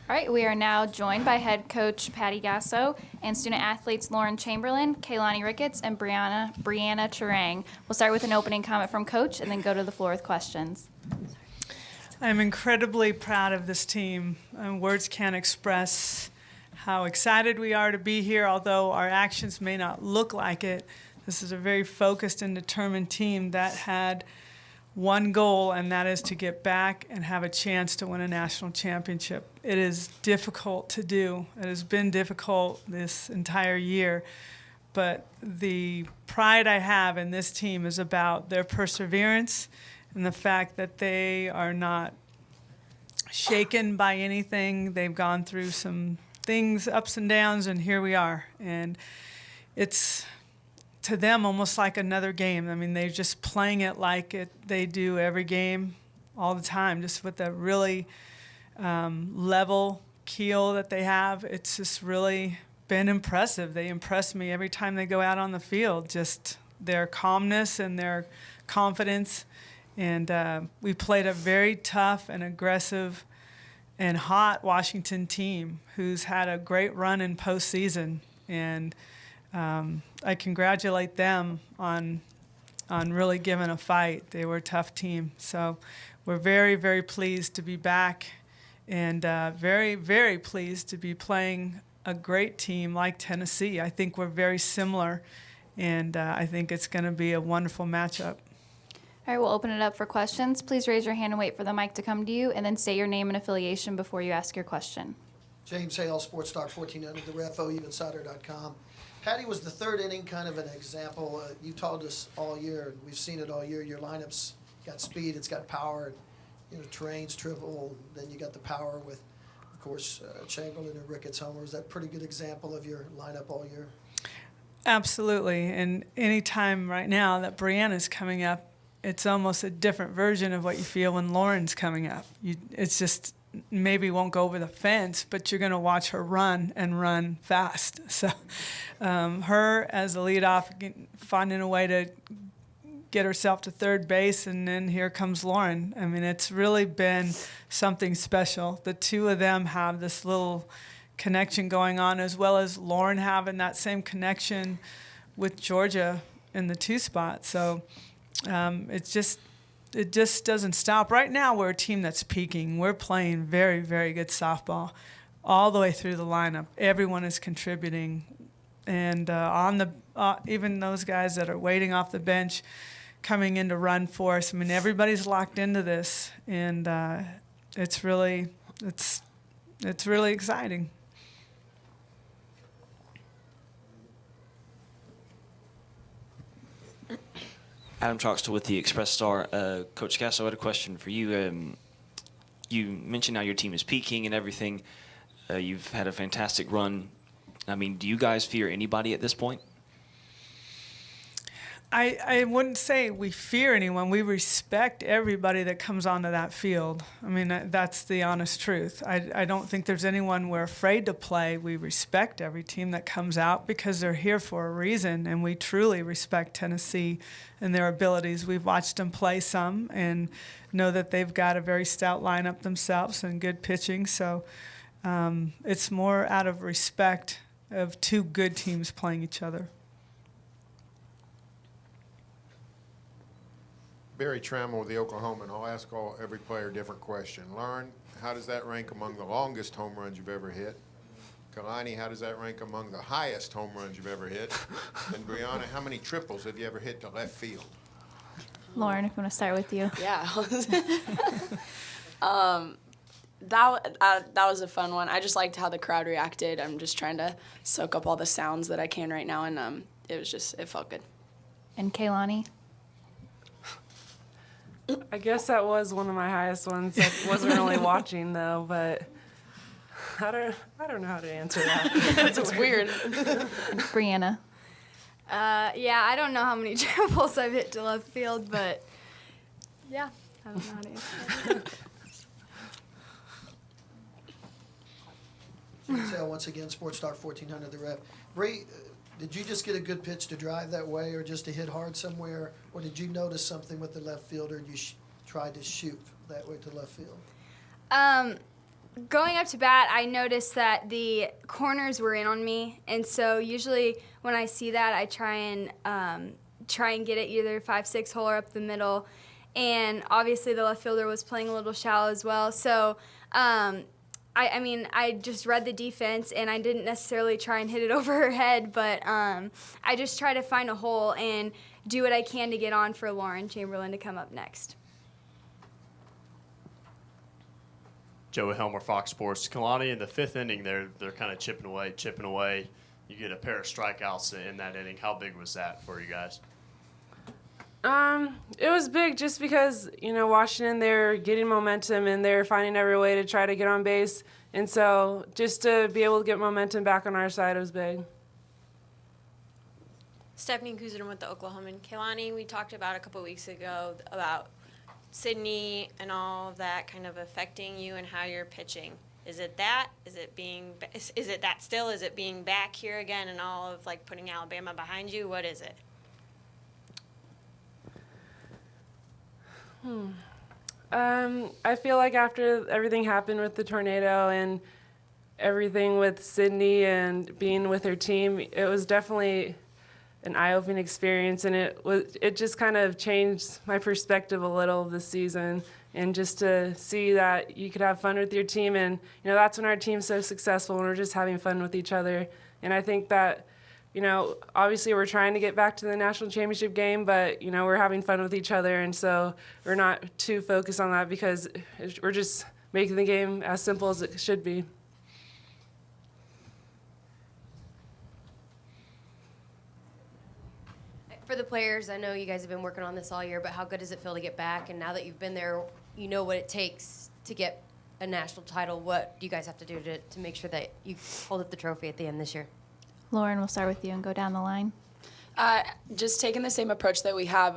All right, we are now joined by head coach Patty Gasso and student athletes Lauren Chamberlain, Kaylani Ricketts, and Brianna Turang. We'll start with an opening comment from coach and then go to the floor with questions. I'm incredibly proud of this team. Words can't express how excited we are to be here, although our actions may not look like it. This is a very focused and determined team that had one goal, and that is to get back and have a chance to win a national championship. It is difficult to do. It has been difficult this entire year, but the pride I have in this team is about their perseverance and the fact that they are not shaken by anything. They've gone through some things, ups and downs, and here we are. And it's, to them, almost like another game. I mean, they're just playing it like they do every game all the time, just with a really level keel that they have. It's just really been impressive. They impress me every time they go out on the field, just their calmness and their confidence. And we played a very tough and aggressive and hot Washington team who's had a great run in postseason. And I congratulate them on really giving a fight. They were a tough team. So we're very, very pleased to be back and very, very pleased to be playing a great team like Tennessee. I think we're very similar, and I think it's going to be a wonderful matchup. All right, we'll open it up for questions. Please raise your hand and wait for the mic to come to you, and then say your name and affiliation before you ask your question. James Hale, Sports Talk 1400, the Ref, OUinsider.com. Patty, was the third inning kind of an example? You told us all year, and we've seen it all year, your lineup's got speed, it's got power, and terrain's triple, then you got the power with, of course, Chamberlain and Ricketts homer. Is that a pretty good example of your lineup all year? Absolutely, and any time right now that Brianna's coming up, it's almost a different version of what you feel when Lauren's coming up. It's just maybe won't go over the fence, but you're going to watch her run and run fast. So her as the leadoff, finding a way to get herself to third base, and then here comes Lauren. I mean, it's really been something special. The two of them have this little connection going on, as well as Lauren having that same connection with Georgia in the two spot. So it just doesn't stop. Right now, we're a team that's peaking. We're playing very, very good softball all the way through the lineup. Everyone is contributing, and even those guys that are waiting off the bench, coming in to run for us. I mean, everybody's locked into this, and it's really exciting. Adam Troxel with the Express Star. Coach Gasso, I had a question for you. You mentioned how your team is peaking and everything. You've had a fantastic run. I mean, do you guys fear anybody at this point? I wouldn't say we fear anyone. We respect everybody that comes onto that field. I mean, that's the honest truth. I don't think there's anyone we're afraid to play. We respect every team that comes out because they're here for a reason, and we truly respect Tennessee and their abilities. We've watched them play some and know that they've got a very stout lineup themselves and good pitching. So it's more out of respect of two good teams playing each other. Barry Trammell with the Oklahoman. I'll ask every player a different question. Lauren, how does that rank among the longest home runs you've ever hit? Kalani, how does that rank among the highest home runs you've ever hit? And Brianna, how many triples have you ever hit to left field? Lauren, if you want to start with you. Yeah. That was a fun one. I just liked how the crowd reacted. I'm just trying to soak up all the sounds that I can right now, and it felt good. And Kaylani? I guess that was one of my highest ones. I wasn't really watching though, but I don't know how to answer that. It's weird. Brianna? Yeah, I don't know how many triples I've hit to left field, but yeah, I don't know how to answer that. James Hale, once again, Sports Talk 1400, the Ref. Bree, did you just get a good pitch to drive that way or just to hit hard somewhere, or did you notice something with the left fielder and you tried to shoot that way to left field? Going up to bat, I noticed that the corners were in on me, and so usually when I see that, I try and get it either 5-6 hole or up the middle. And obviously the left fielder was playing a little shallow as well. So I just read the defense, and I didn't necessarily try and hit it over her head, but I just try to find a hole and do what I can to get on for Lauren Chamberlain to come up next. Joey Helmer, Fox Sports. Kalani, in the fifth inning, they're kind of chipping away. You get a pair of strikeouts in that inning. How big was that for you guys? It was big just because, Washington, they're getting momentum and they're finding every way to try to get on base. And so just to be able to get momentum back on our side was big. Stephanie Kuzin with the Oklahoman. Kehlani, we talked about a couple weeks ago about Sydney and all of that kind of affecting you and how you're pitching. Is it that? Is it that still? Is it being back here again and all of like putting Alabama behind you? What is it? I feel like after everything happened with the tornado and everything with Sydney and being with her team, it was definitely an eye-opening experience, and it just kind of changed my perspective a little this season, and just to see that you could have fun with your team, and that's when our team's so successful, when we're just having fun with each other. And I think that obviously we're trying to get back to the national championship game, but we're having fun with each other, and so we're not too focused on that because we're just making the game as simple as it should be. For the players, I know you guys have been working on this all year, but how good does it feel to get back? And now that you've been there, you know what it takes to get a national title. What do you guys have to do to make sure that you hold up the trophy at the end this year? Lauren, we'll start with you and go down the line. Just taking the same approach that we have,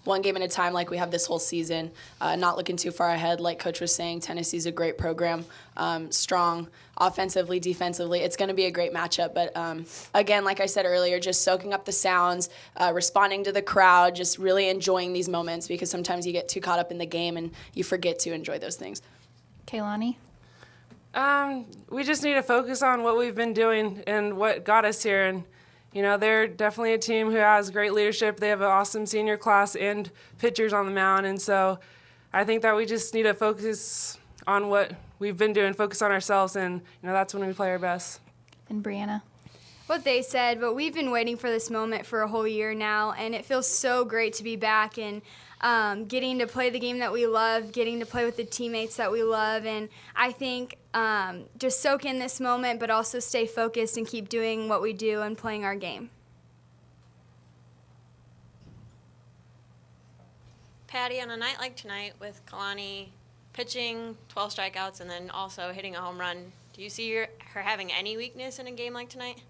one game at a time like we have this whole season, not looking too far ahead. Like Coach was saying, Tennessee's a great program, strong offensively, defensively. It's going to be a great matchup. But again, like I said earlier, just soaking up the sounds, responding to the crowd, just really enjoying these moments because sometimes you get too caught up in the game and you forget to enjoy those things. Kehlani? We just need to focus on what we've been doing and what got us here. And they're definitely a team who has great leadership. They have an awesome senior class and pitchers on the mound. And so I think that we just need to focus on what we've been doing, focus on ourselves, and that's when we play our best. And Brianna? What they said, but we've been waiting for this moment for a whole year now, and it feels so great to be back and getting to play the game that we love, getting to play with the teammates that we love, and I think just soak in this moment, but also stay focused and keep doing what we do and playing our game. Patty, on a night like tonight with Kalani pitching 12 strikeouts and then also hitting a home run, do you see her having any weakness in a game like tonight?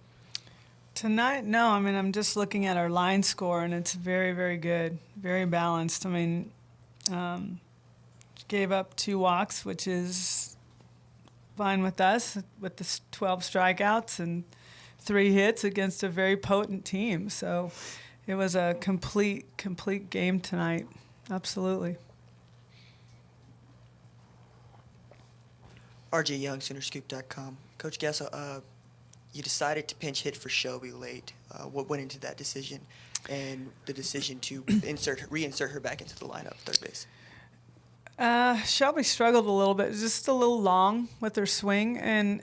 Tonight, no. I'm just looking at our line score, and it's very, very good, very balanced. Gave up 2 walks, which is fine with us, with the 12 strikeouts and 3 hits against a very potent team. So it was a complete game tonight. Absolutely. RJ Young, Soonerscoop.com. Coach Gasso, you decided to pinch hit for Shelby late. What went into that decision and the decision to reinsert her back into the lineup, third base? Shelby struggled a little bit, just a little long with her swing, and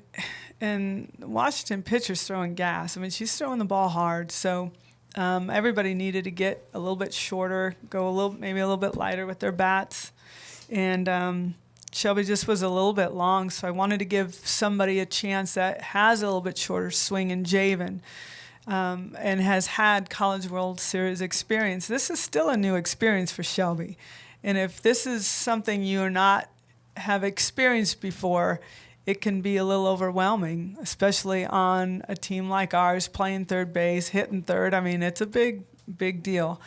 Washington pitcher's throwing gas. She's throwing the ball hard, so everybody needed to get a little bit shorter, maybe a little bit lighter with their bats, and Shelby just was a little bit long, so I wanted to give somebody a chance that has a little bit shorter swing in Javen, and has had College World Series experience. This is still a new experience for Shelby. And if this is something you not have experienced before, it can be a little overwhelming, especially on a team like ours, playing third base, hitting third. It's a big deal.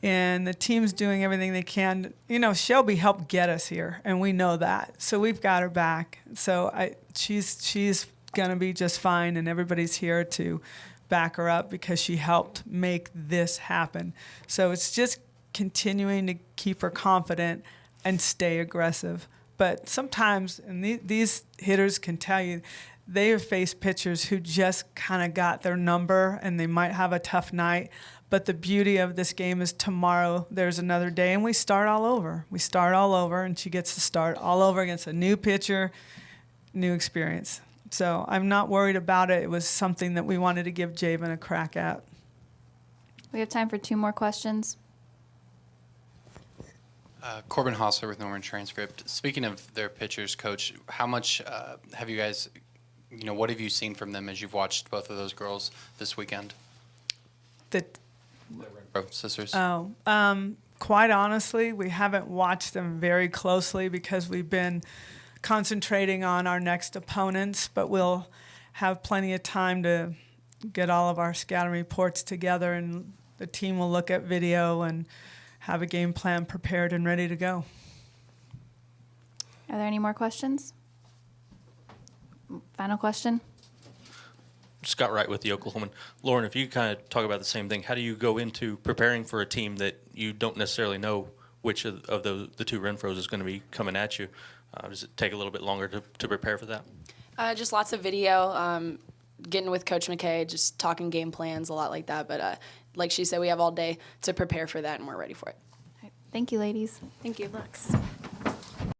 And the team's doing everything they can. Shelby helped get us here, and we know that. So we've got her back. So she's going to be just fine, and everybody's here to back her up because she helped make this happen. So it's just continuing to keep her confident and stay aggressive. But sometimes, and these hitters can tell you, they have faced pitchers who just kind of got their number and they might have a tough night. But the beauty of this game is tomorrow there's another day and we start all over. We start all over and she gets to start all over against a new pitcher, new experience. So I'm not worried about it. It was something that we wanted to give Javen a crack at. We have time for 2 more questions. Corbin Hostler with Norman Transcript. Speaking of their pitchers, Coach, how much have you guys, what have you seen from them as you've watched both of those girls this weekend? The sisters. Quite honestly, we haven't watched them very closely because we've been concentrating on our next opponents, but we'll have plenty of time to get all of our scouting reports together and the team will look at video and have a game plan prepared and ready to go. Are there any more questions? Final question? Scott Wright with the Oklahoman. Lauren, if you kind of talk about the same thing, how do you go into preparing for a team that you don't necessarily know which of the 2 Renfros is going to be coming at you? Does it take a little bit longer to prepare for that? Just lots of video, getting with Coach McKay, just talking game plans, a lot like that. But like she said, we have all day to prepare for that, and we're ready for it. Thank you, ladies. Thank you. Looks.